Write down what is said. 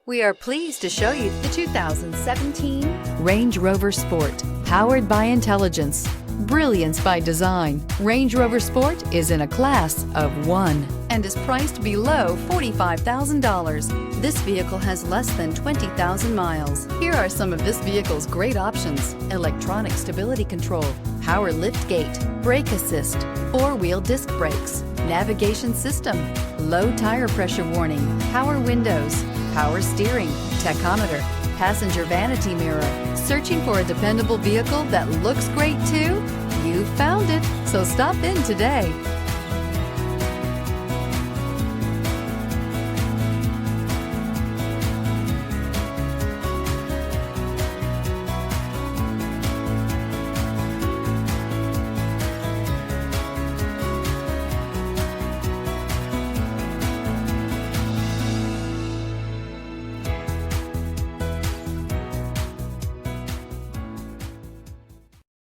We are pleased to show you the 2017 Range Rover Sport. Powered by intelligence, brilliance by design, Range Rover Sport is in a class of one and is priced below $45,000. This vehicle has less than 20,000 miles. Here are some of this vehicle's great options: electronic stability control, power lift gate, brake assist, four-wheel disc brakes, navigation system, low tire pressure warning, power windows, power steering, tachometer, passenger vanity mirror. Searching for a dependable vehicle that looks great too? You found it, so stop in today.